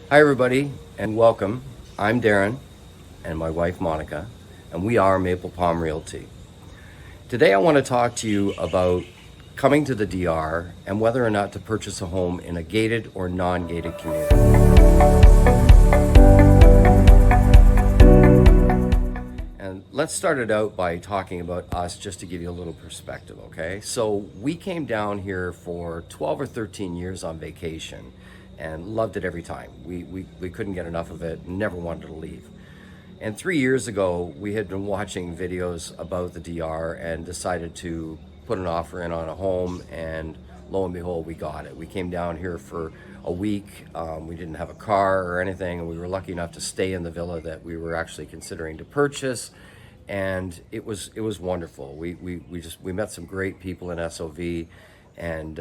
Hi, everybody, and welcome. I'm Darren and my wife Monica, and we are Maple Palm Realty. Today, I want to talk to you about coming to the DR and whether or not to purchase a home in a gated or non gated community. And let's start it out by talking about us just to give you a little perspective, okay? So, we came down here for 12 or 13 years on vacation and loved it every time. We couldn't get enough of it, never wanted to leave. And 3 years ago, we had been watching videos about the DR and decided to put an offer in on a home. And lo and behold, we got it. We came down here for a week. We didn't have a car or anything, and we were lucky enough to stay in the villa that we were actually considering to purchase. And it was wonderful. We met some great people in SOV, and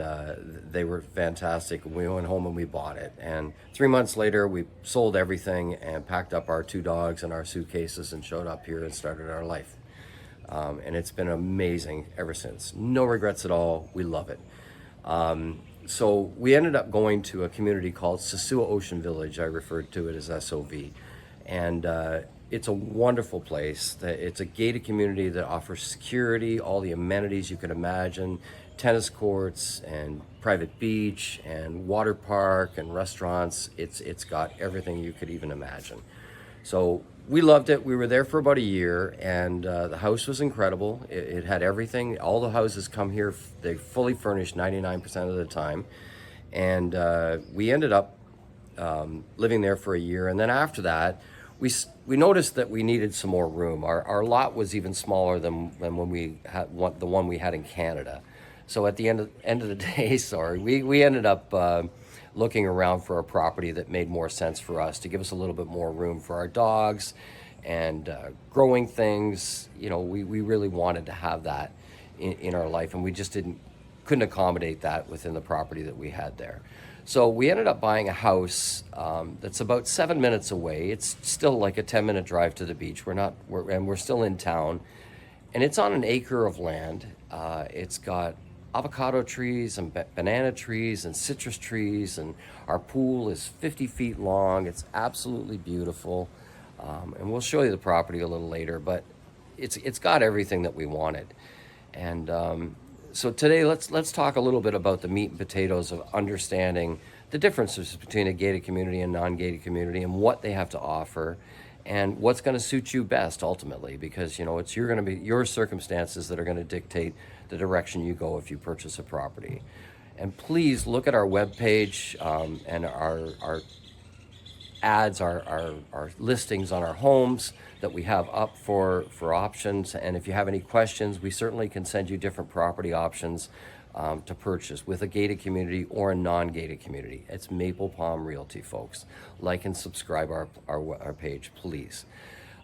they were fantastic. We went home and we bought it. And 3 months later, we sold everything and packed up our two dogs and our suitcases and showed up here and started our life. And it's been amazing ever since. No regrets at all. We love it. So we ended up going to a community called Sosua Ocean Village. I referred to it as SOV. And it's a wonderful place. It's a gated community that offers security, all the amenities you can imagine, tennis courts and private beach and water park and restaurants. It's got everything you could even imagine. So we loved it. We were there for about a year, and the house was incredible. It had everything. All the houses come here, they fully furnished 99% of the time. And we ended up living there for a year. And then after that, we noticed that we needed some more room. Our lot was even smaller than when we had the one we had in Canada. So at the end of the day, sorry, we ended up looking around for a property that made more sense for us to give us a little bit more room for our dogs and growing things. You know, we really wanted to have that in our life, and we just couldn't accommodate that within the property that we had there. So we ended up buying a house that's about 7 minutes away. It's still like a 10-minute drive to the beach. We're still in town, and it's on an acre of land. It's got avocado trees and banana trees and citrus trees, and our pool is 50 feet long. It's absolutely beautiful, and we'll show you the property a little later. But it's got everything that we wanted, and so today let's talk a little bit about the meat and potatoes of understanding the differences between a gated community and non-gated community and what they have to offer and what's going to suit you best ultimately, because it's going to be your circumstances that are going to dictate the direction you go if you purchase a property. And please look at our webpage and our ads, our listings on our homes that we have up for options. And if you have any questions, we certainly can send you different property options to purchase with a gated community or a non-gated community. It's Maple Palm Realty, folks. Like and subscribe our page, please.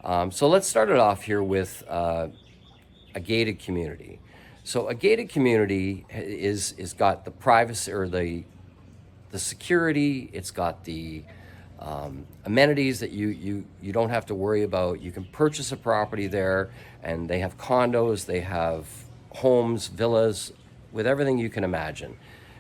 So let's start it off here with a gated community. So a gated community is got the privacy or the security. It's got the amenities that you don't have to worry about. You can purchase a property there, and they have condos, they have homes, villas, with everything you can imagine.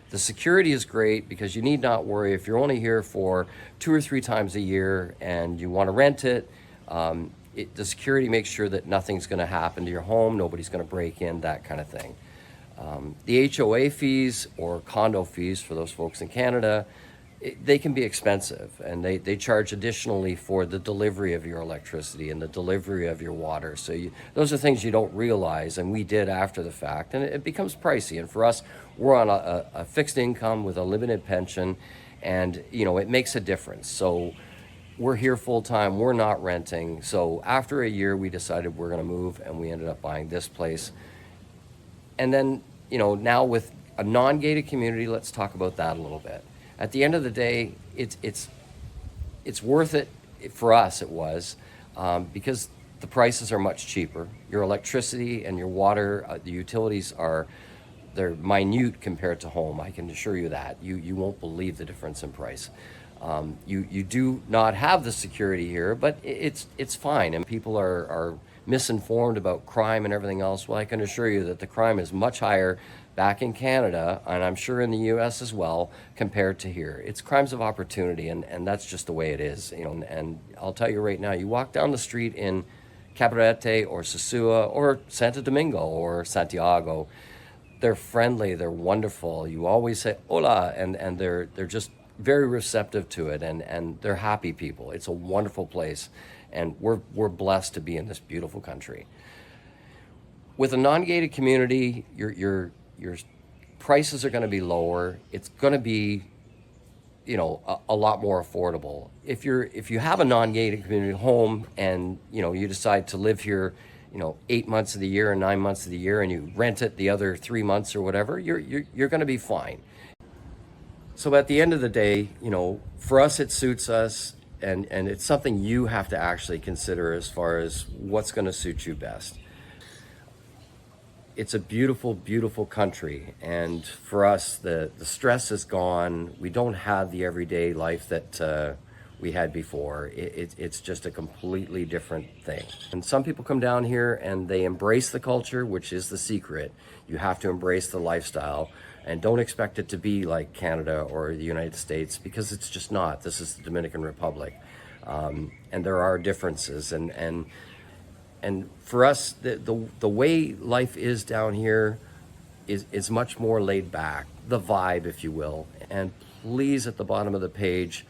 The security is great because you need not worry if you're only here for 2 or 3 times a year and you want to rent it. The security makes sure that nothing's going to happen to your home, nobody's going to break in, that kind of thing. The HOA fees or condo fees for those folks in Canada, they can be expensive, and they charge additionally for the delivery of your electricity and the delivery of your water. So those are things you don't realize, and we did after the fact, and it becomes pricey. And for us, we're on a fixed income with a limited pension, and it makes a difference. So we're here full time, we're not renting. So after a year, we decided we're going to move, and we ended up buying this place. And then, now with a non-gated community, let's talk about that a little bit. At the end of the day, it's worth it. For us, it was because the prices are much cheaper. Your electricity and your water, the utilities they're minute compared to home. I can assure you that. You won't believe the difference in price. You do not have the security here, but it's fine. And people are misinformed about crime and everything else. Well, I can assure you that the crime is much higher back in Canada, and I'm sure in the US as well, compared to here. It's crimes of opportunity, and that's just the way it is. And I'll tell you right now, you walk down the street in Cabarete or Sosua or Santo Domingo or Santiago, they're friendly, they're wonderful. You always say hola, and they're just very receptive to it, and they're happy people. It's a wonderful place, and we're blessed to be in this beautiful country. With a non-gated community, your prices are going to be lower. It's going to be, a lot more affordable. If you have a non-gated community home and you decide to live here, 8 months of the year and 9 months of the year, and you rent it the other 3 months or whatever, you're going to be fine. So at the end of the day, for us it suits us, and it's something you have to actually consider as far as what's going to suit you best. It's a beautiful, beautiful country, and for us, the stress is gone. We don't have the everyday life that we had before. It's just a completely different thing. And some people come down here and they embrace the culture, which is the secret. You have to embrace the lifestyle, and don't expect it to be like Canada or the United States, because it's just not. This is the Dominican Republic, and there are differences, and for us, the way life is down here is much more laid back, the vibe, if you will. And please, at the bottom of the page,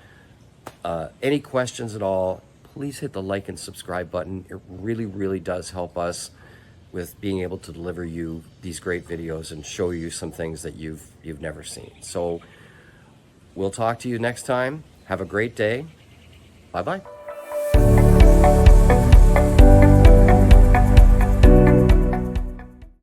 any questions at all, please hit the like and subscribe button. It really, really does help us with being able to deliver you these great videos and show you some things that you've never seen. So we'll talk to you next time. Have a great day. Bye-bye.